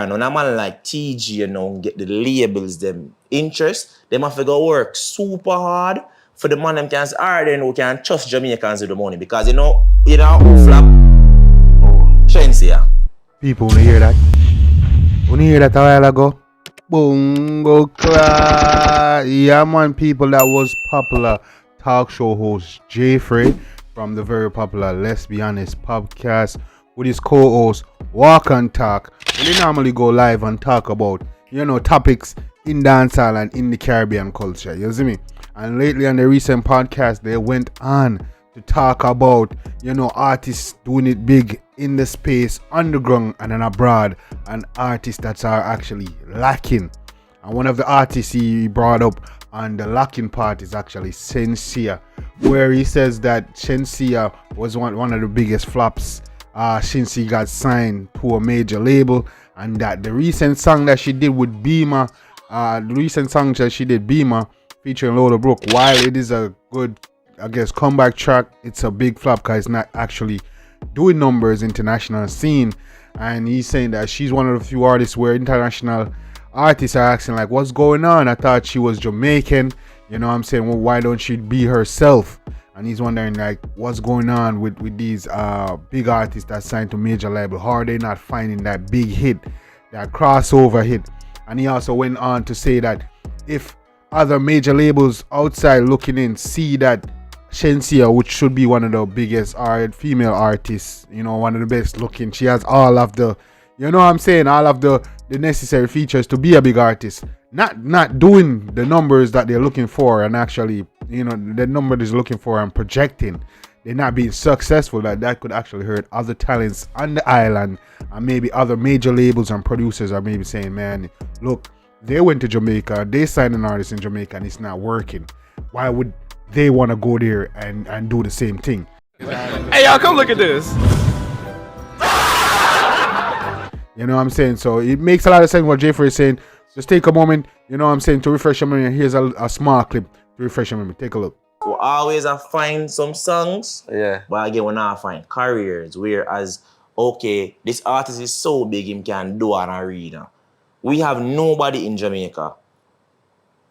And when a man like TG, you know, get the labels, them interest, them have to go work super hard for the man them can say, alright, then we can trust Jamaicans with the money. Because you know who flap? Shenseea. People wanna hear that? Wanna hear that a while ago? Bongo class. Yeah, man, people, that was popular talk show host Jaii Frais from the very popular Let's Be Honest podcast with his co-host Walk and Talk. They normally go live and talk about, topics in dancehall and in the Caribbean culture. You see me? And lately on the recent podcast, they went on to talk about, artists doing it big in the space, underground and then abroad, and artists that are actually lacking. And one of the artists he brought up on the lacking part is actually Shenseea, where he says that Shenseea was one of the biggest flops since he got signed to a major label, and that the recent song that she did with Beamer, featuring Lola Brooke, while it is a good, comeback track, it's a big flop because it's not actually doing numbers international scene. And he's saying that she's one of the few artists where international artists are asking like, what's going on? I thought she was Jamaican. I'm saying, well, why don't she be herself? And he's wondering like, what's going on with these big artists that signed to major label? How are they not finding that big hit, that crossover hit? And he also went on to say that if other major labels outside looking in see that Shenseea, which should be one of the biggest female artists, one of the best looking, she has all of the, all of the necessary features to be a big artist, not doing the numbers that they're looking for, and actually, the number they're looking for and projecting, they're not being successful, that could actually hurt other talents on the island, and maybe other major labels and producers are maybe saying, man, look, they went to Jamaica, they signed an artist in Jamaica and it's not working. Why would they want to go there and do the same thing? Hey, y'all, come look at this. You know what I'm saying? So it makes a lot of sense what Jaii Frais is saying. Just take a moment, to refresh your memory. Here's a small clip to refresh your memory. Take a look. We always find some songs, but again, we not find careers. Whereas, okay, this artist is so big, he can do an arena. We have nobody in Jamaica.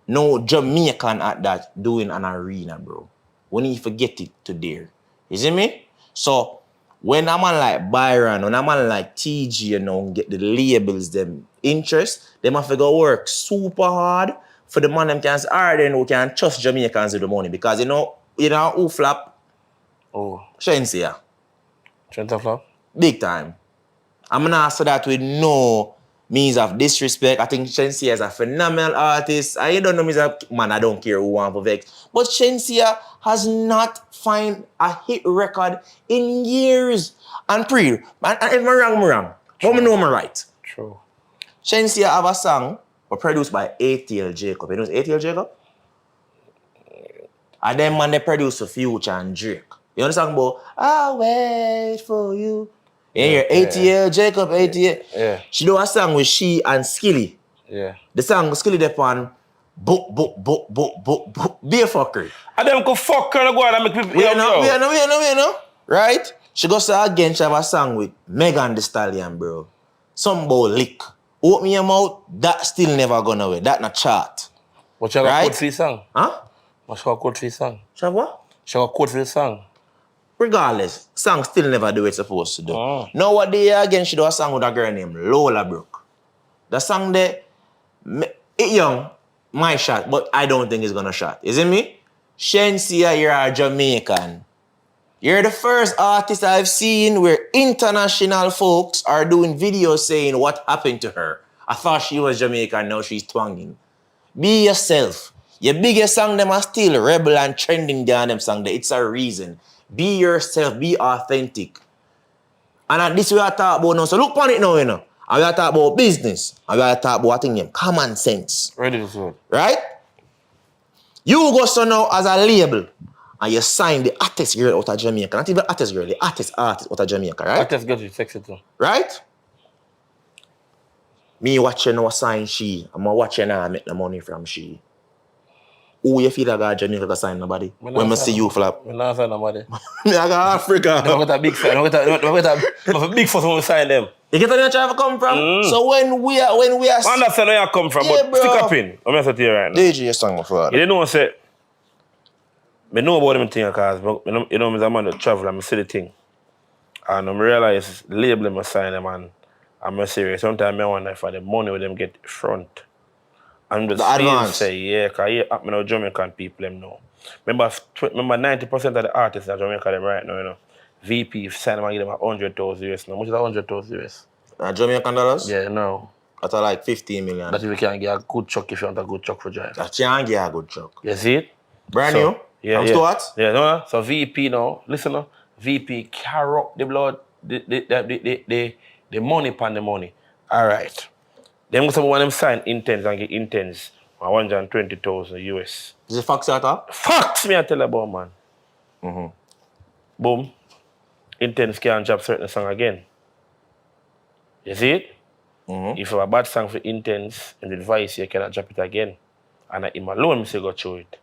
No Jamaican at that doing an arena, bro. We need to forget it to there. You see me? So, when a man like Byron, when a man like TG, get the labels, them interest, they have to go work super hard for the man them can say, alright, then we can trust Jamaicans with the money. Because, who flap? Oh. Shenseea. Shenseea flop? Big time. I'm going to answer that with no means of disrespect. I think Shenseea is a phenomenal artist. I don't know, man, I don't care who want to vex. But Shenseea has not found a hit record in years. And if I'm wrong. How me know I'm right? True. Shenseea have a song produced by ATL Jacob. You know ATL Jacob? And then man, they produce Future and Drake. You know the song about, I'll wait for you. Yeah, ATL, Jacob, ATL. Yeah. She do a song with she and Skilly. Yeah. The song Skilly depon book, be a fucker. And them could fuck her and go and make people. We know. Right? She goes to again, she have a song with Megan Thee Stallion, bro. Some boy lick. Open your mouth, that still never gone away. That not chart. What you got code for the song? Huh? What you got code for the song? She have what? She got code for the song. Regardless, song still never do what it's supposed to do. Oh. Now what day again, she do a song with a girl named Lola Brooke. The song there, it young, my shot, but I don't think it's gonna shot. Is it me? Shenseea, you're a Jamaican. You're the first artist I've seen where international folks are doing videos saying what happened to her. I thought she was Jamaican, now she's twanging. Be yourself. Your biggest song them are still rebel and trending down them song there. It's a reason. Be yourself, be authentic. And this way I talk about now. So look on it now, And we are talk about business. And we are talk about common sense. Ready to do it. Right? You go so now as a label and you sign the hottest girl out of Jamaica. Not even hottest girl, the hottest artist out of Jamaica, right? Hottest girl is sexy too. Right? Me watching now sign she. I'm watching her make the money from she. who you feel like Jamaica can sign nobody? When I see you flap. I'm not sign nobody. I got Africa. I got a big fan. I got a big force when we sign them. You get where you trying to come from? So when we are I understand where you come from, Yeah, but bro. stick up in. I'm going to say to you right now. DJ your song, my father. You know what I say? I know about them things because you know, I'm a man that travel and I see the thing. And I realize label them sign them and I'm serious. Sometimes I wonder if the money with them get front. And the advance. Say, yeah, because here I know Jamaican people them know. Remember 90% of the artists in Jamaica them right now, you know. VP sign them and give them 100,000 US. How much is 100,000 US? Jamaican dollars? Yeah, no. That's like 15 million. That if you can get a good truck if you want a good truck for drive. That you can get a good truck. You see it? Brand So, new? Yeah, From yeah. Stuart? Yeah, no. So VP now, listen now. VP carry up the blood, the money upon the money. All right. Them someone want them sign Intense and get Intense 120,000 US. Is it facts at all? Facts me I tell you about, man. Boom. Intense can't drop certain song again. You see it? If you have a bad song for Intense and the device, you cannot drop it again. And him alone, I go through it.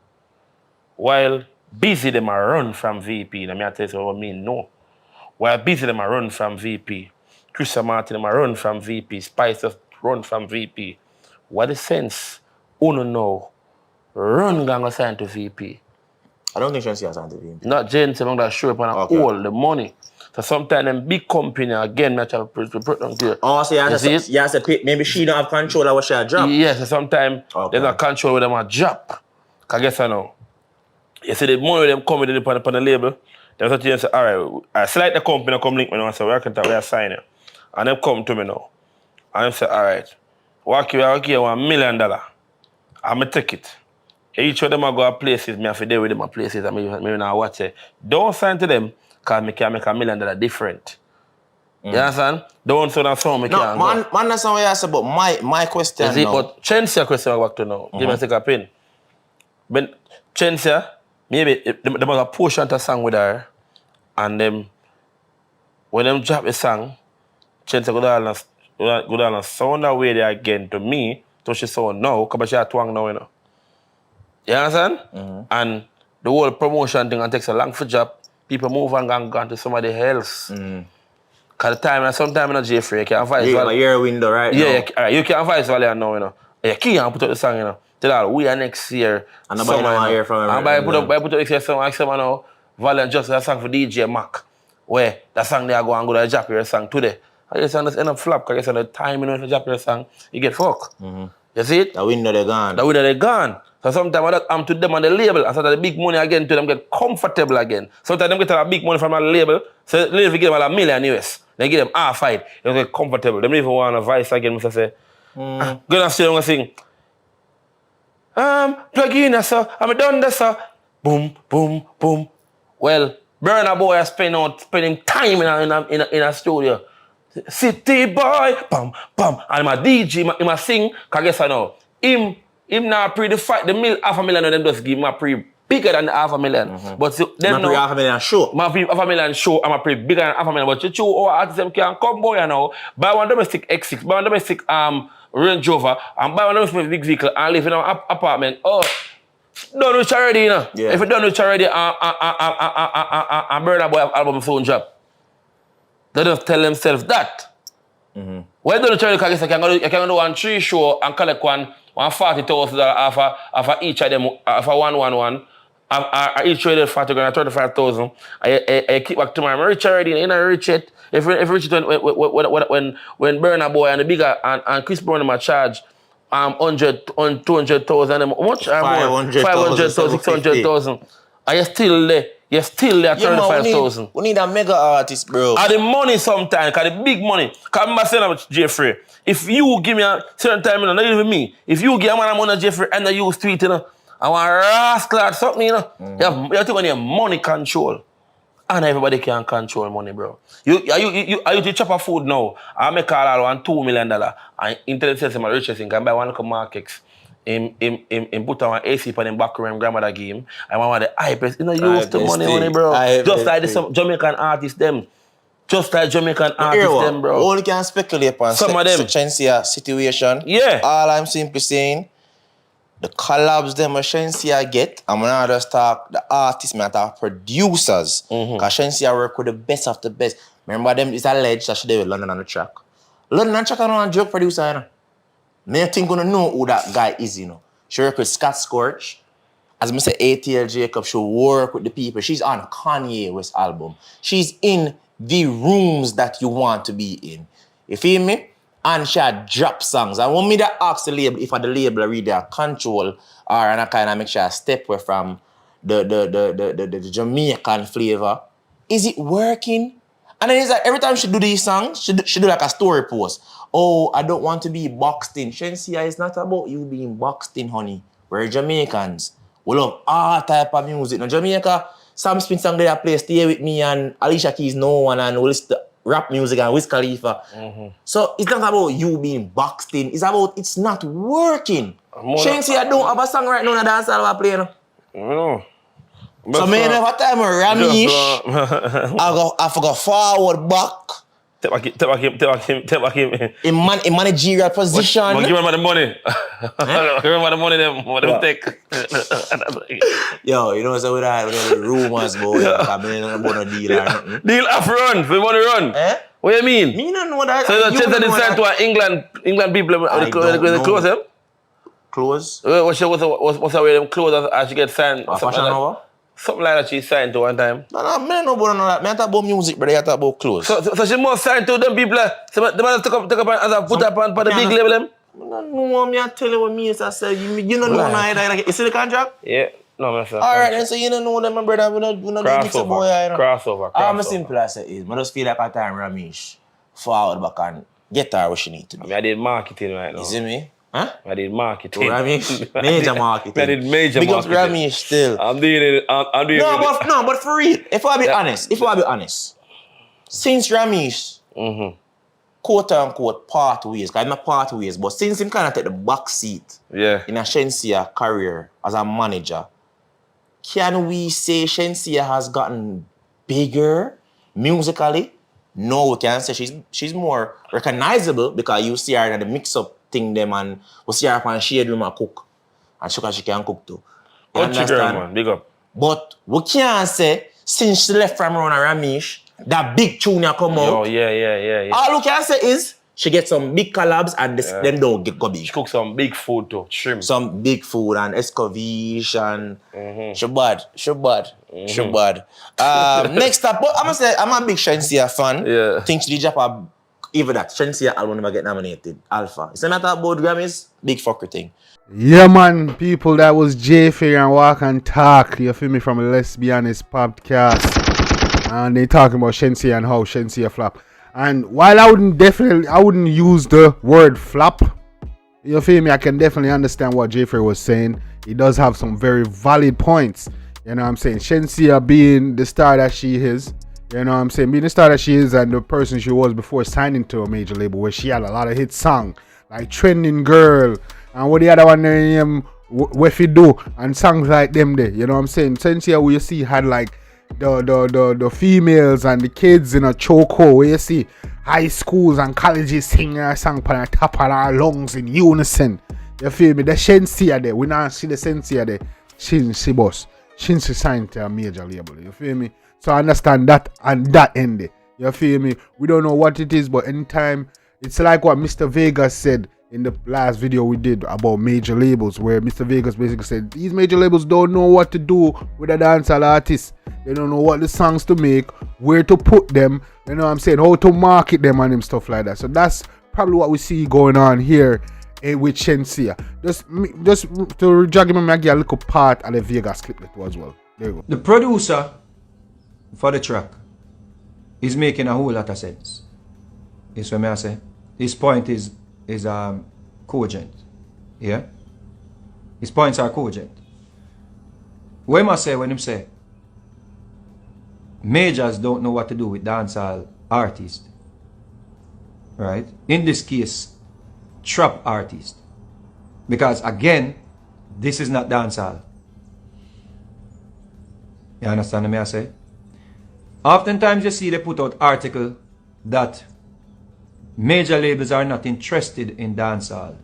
While busy them a run from VP, and I tell you what I mean, no. While busy them a run from VP, Chris Martin them a run from VP, Spice just run from VP. What the sense? Uno know, run gang assigned to VP. I don't think Shenseea signed to VP. Not James among that show up and all the money. So sometimes them big company again, I try to put them clear. Oh, so you have to maybe she don't have control of what she drop. Yes, so sometimes there's no control with them a drop. Cause guess I know. You see the money them coming upon the label, they start to say, all right, I select the company, come link me now and say, where can we are signing? And they come to me now. And they say, all right, walk here $1 million. I'm going to take it. Each of them I go to places, me have to deal with them at places, and maybe now watch it. Don't sign to them, because I can make $1 million different. You understand? Don't say that song, I can't man, go. man, that's not what I said, but my question Is it, now. but Shenseea question I back to now. Give me a second pin. But Shenseea, maybe there was a portion of the song with her, and them, when them drop the song, Shenseea go down and sound that way there again to me, so she sound now, because she a twang now, you know. You understand? And the whole promotion thing and takes a long for job, people move and go to somebody else. Because the time, sometimes, you know, Jaii Frais, you can advise. Yeah, your window right now. Yeah, you can advise Valiant now, you know. You can't put out the song, you know. Tell her, we are next year. And nobody don't hear from him. And by put out next year song, I say, now, Valiant just a song for DJ Mac. Where that song there go and go to drop your song today. I just end up flop, because the time, you know, to drop your song, you get fucked. You see it? The window they gone. The window they gone. So sometimes I'm to them on the label, and so that the big money again to them get comfortable again. Sometimes them get a big money from a label, so the label give them $1 million US. They give them half fight, they get comfortable. They don't even want a voice again, Mr. Say. Go down still and sing. Plug in, sir. I'm done this, sir. Boom, boom, boom. Well, Burna Boy is spending time in a studio. City boy, bam, bam. And my DJ, he sing, because guess I know. Him now the $500,000 of them just give him a pre bigger than the $500,000. But so, them pre $500,000 show. My pre $500,000 show, I'm a pre bigger than $500,000. But you two artists them can come boy now, buy one domestic X6, buy one domestic Range Rover, and buy one domestic big vehicle and live in an apartment. Oh, done with charity, you know. Yeah. If you done with charity, and Burna Boy have album soon job. They just tell themselves that. Why don't you try to because you can do 1 3 show and collect one $40,000 after each of them, after 111. Each of them $40,000, 35,000. I keep back to my rich already, you know, rich it. If rich it when Burna Boy and the bigger and Chris Brown them charge 100 on 200,000, how much? 500,000, 600,000. Are you still there? You're still there at 35,000. We need a mega artist, bro. And the money sometimes, because the big money. Because I remember saying about Jaii Frais, if you give me a certain time, you know, not even me, if you give a man a money Jaii Frais and you tweet, you know, I want a rascal or something, you know, you have to go money control. And everybody can control money, bro. You to chop a food now, I make all $2 million, and internet says my richest thing, can buy one little markets. In put on AC for them back room grandmother game. I want the high price. You know, use the money, bro. Just like the Jamaican artists, them. Just like Jamaican artists, them, bro. Only can speculate on some of them Shenseea situation. Yeah. All I'm simply saying, the collabs them Shenseea get, I'm gonna just talk the artists, man, talk producers. Because Shenseea work with the best of the best. Remember them, it's alleged that she did with London on the track. London on the track is not a joke producer, you know. Me think gonna know who that guy is, you know. She work with Scott Scorch. As I say, ATL Jacob, she work with the people. She's on Kanye West album. She's in the rooms that you want to be in. You feel me? And she had drop songs. I want me to ask the label if the label really have control or and I kind of make sure I step away from the Jamaican flavor. Is it working? And then it's like every time she do these songs, she do like a story post. Oh, I don't want to be boxed in. Shenseea, it's not about you being boxed in, honey. We're Jamaicans. We love all type of music. Now Jamaica, Sam Smith song they play Stay With Me and Alicia Keys No One and we listen to rap music and Wiz Khalifa. So it's not about you being boxed in. It's about it's not working. Shenseea don't have a song right now in the dance hall I play now. No. So me never time Romeich, I forgot forward back. Take back him. In managerial position. But give him the money. Give him the money them take. Yo, you know what's with the rumors about I mean about no deal or nothing. Deal off run, we want to run. Eh? What do you mean? Me don't know that. So the Chelsea decide to England people they close them? Close? What's the way them close as she get signed? Fashion Nova? Something like that she signed to one time. No, I don't know about that. I talk about music, brother. I talk about clothes. So she must sign to them people. So the man take up as a put up on the big label them. I don't know. I tell you what me is I say. You don't know neither. You see the contract? Yeah. No, man. Alright, then so you don't know them, my brother. We don't mix a boy, you know. Crossover. I'm simple as it is. I just feel like at time Romeich forward back and get her where she need to be. I did marketing right now. You see me? Huh? I did marketing. Romeich, major marketing. I did major Big marketing. Big up Romeich still. I'm doing it. But for real, if I be honest, since Romeich, quote unquote part ways, because I'm not part ways, but since him kind of take the back seat in a Shenseea career as a manager, can we say Shenseea has gotten bigger musically? No, we can't say she's more recognizable because you see her in the mix-up thing them and we see her on shade room and cook. And she can cook too. You understand? Man, big up. But we can't say since she left from around Romeich, that big tune come out. Oh, yeah. All we can say is she get some big collabs and them don't get go big. She cook some big food too, shrimp. Some big food and escovitch and she bad. Next up, but I'm gonna say I'm a big Shenseea fan. Yeah. Think she did drop even that Shenseea album never get nominated. Alpha. It's not about Grammys, big fucker thing. Yeah, man, people, that was Jaii Frais and Walk and Talk. You feel me, from a Let's Be Honest podcast. And they talking about Shenseea and how Shenseea flop. And while I wouldn't use the word flop. You feel me? I can definitely understand what Jaii Frais was saying. He does have some very valid points. You know what I'm saying? Shenseea being the star that she is. You know what I'm saying? Being the star that she is and the person she was before signing to a major label where she had a lot of hit songs. Like Trending Girl. And what the other one name, Wefy Do. And songs like them there. You know what I'm saying? Shenseea, where you see had like the females and the kids in a chokehold where you see high schools and colleges singing a song on the top of our lungs in unison. You feel me? The Shenseea there. We now see the Shenseea there. Shenseea boss. Shenseea signed to a major label. You feel me? So I understand that and that end there. You feel me? We don't know what it is, but anytime it's like what Mr. Vegas said in the last video we did about major labels, where Mr. Vegas basically said these major labels don't know what to do with a dancehall artist. They don't know what the songs to make, where to put them, you know what I'm saying, how to market them and them stuff like that. So that's probably what we see going on here with Shenseea. Just to jog him, I give a little part of the Vegas clip that was as well. There you go. The producer for the track is making a whole lot of sense. Is what I say. His point is cogent. Yeah? His points are cogent. What am I say when him say majors don't know what to do with dancehall artists? Right? In this case, trap artists. Because again, this is not dancehall. You understand what I say? Oftentimes you see they put out article that major labels are not interested in dancehall.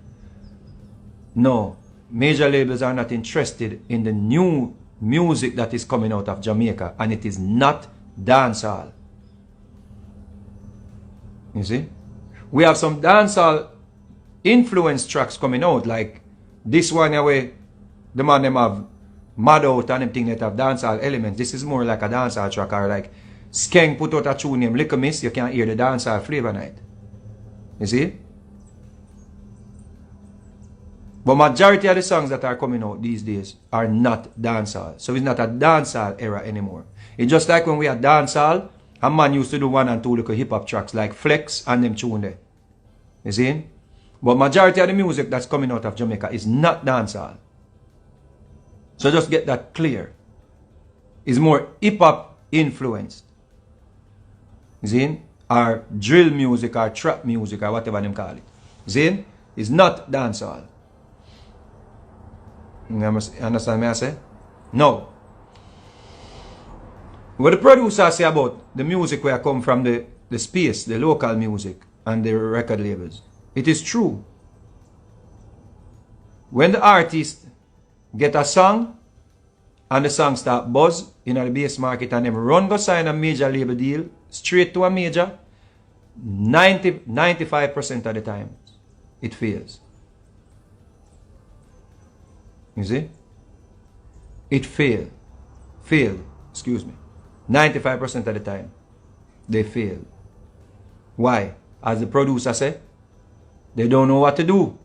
No. major labels are not interested in the new music that is coming out of Jamaica, and it is not dancehall. You see? We have some dancehall influence tracks coming out, like this one away, the man them have Mad Out and them thing that have dancehall elements. This is more like a dancehall track, or like Skeng put out a tune named Liquor Miss, you can't hear the dancehall flavor night. You see? But majority of the songs that are coming out these days are not dancehall. So it's not a dancehall era anymore. It's just like when we had dancehall, a man used to do 1 and 2 little hip-hop tracks like Flex and them tune there. You see? But majority of the music that's coming out of Jamaica is not dancehall. So just get that clear. It's more hip-hop influenced. You see? Or drill music or trap music or whatever them call it. You see? It's not dancehall. You understand what I say? No. What the producer say about the music where I come from the space, the local music and the record labels, it is true. When the artist get a song and the song start buzz in the bass market and them run go sign a major label deal straight to a major, 95% of the time it fails. You see? It failed, excuse me. 95% of the time, they fail. Why? As the producer said, they don't know what to do.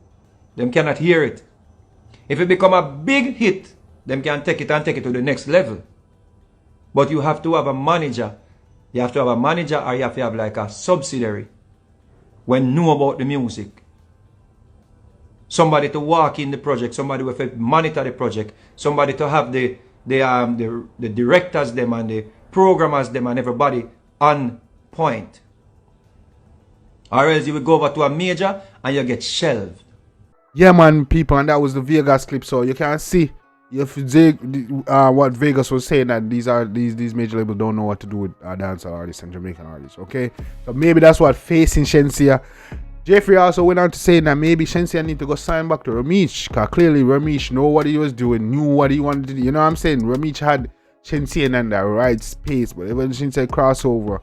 Them cannot hear it. If it become a big hit, them can take it and take it to the next level. But you have to have a manager. You have to have a manager, or you have to have like a subsidiary when know about the music. Somebody to walk in the project, somebody to monitor the project, somebody to have the directors them and the programmers them and everybody on point. Or else you will go over to a major and you get shelved. Yeah, man, people, and that was the Vegas clip. So you can see if what Vegas was saying, that these major labels don't know what to do with dancehall artists and Jamaican artists. Okay, so maybe that's what facing Shenseea. Jaii Frais also went on to say that maybe Shenseea need to go sign back to Romeich, because clearly Romeich know what he was doing, knew what he wanted to do. You know what I'm saying? Romeich had Shenseea in the right space, but even Shenseea crossover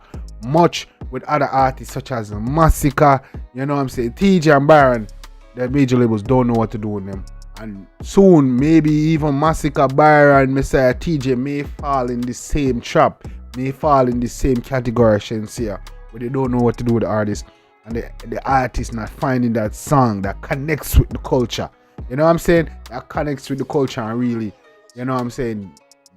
much with other artists such as Massacre, you know what I'm saying, TJ and Byron, the major labels don't know what to do with them. And soon, maybe even Massacre, Byron, Messiah, TJ may fall in the same trap, may fall in the same category as Shenseea, but they don't know what to do with the artist. And the artist not finding that song that connects with the culture. You know what I'm saying? That connects with the culture and really, you know what I'm saying,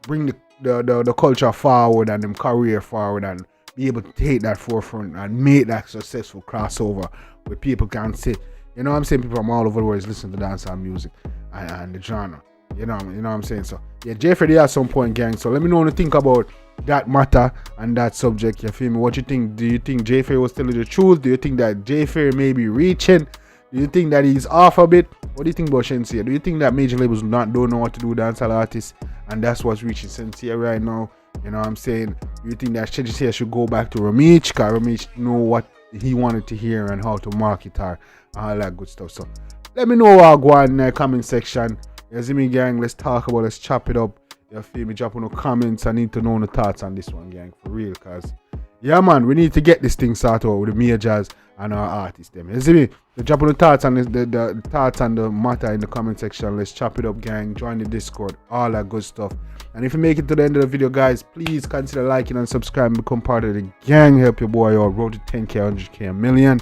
bring the culture forward and them career forward and be able to take that forefront and make that successful crossover where people can sit. You know what I'm saying? People from all over the world listen to dancehall music and the genre. You know what I'm saying? So yeah, Jaii Frais at some point, gang. So let me know what you think about that matter and that subject. You feel me? What you think? Do you think Jaii Frais was telling the truth? Do you think that Jaii Frais may be reaching? Do you think that he's off a bit? What do you think about Shenseea? Do you think that major labels don't know what to do with dancehall artists, and that's what's reaching Shenseea right now? You know what I'm saying? Do you think that Shenseea should go back to Romeich, because Romeich know what he wanted to hear and how to market her and all that good stuff? So let me know what I go on in the comment section. You see me, gang? Let's talk about it. Let's chop it up. You feel me? Drop on the comments. I need to know the thoughts on this one, gang, for real. Cause yeah, man, we need to get this thing started out with the majors and our artists. Them. You see me? So drop on the thoughts on the thoughts and the matter in the comment section. Let's chop it up, gang. Join the Discord, all that good stuff. And if you make it to the end of the video, guys, please consider liking and subscribing, become part of the gang. Help your boy out. Road to 10K, 100K, a million.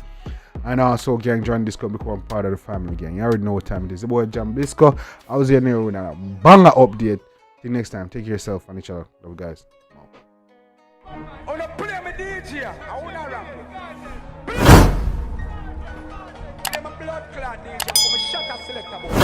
And also, gang, join Discord, become part of the family, gang. You already know what time it is. The boy Jambisco. I was here now with a banger update. Till next time, take care of yourself and each other. Love you guys. On a play me DJ, I wanna rap. I'm a blood clot DJ, I'm a shot selector.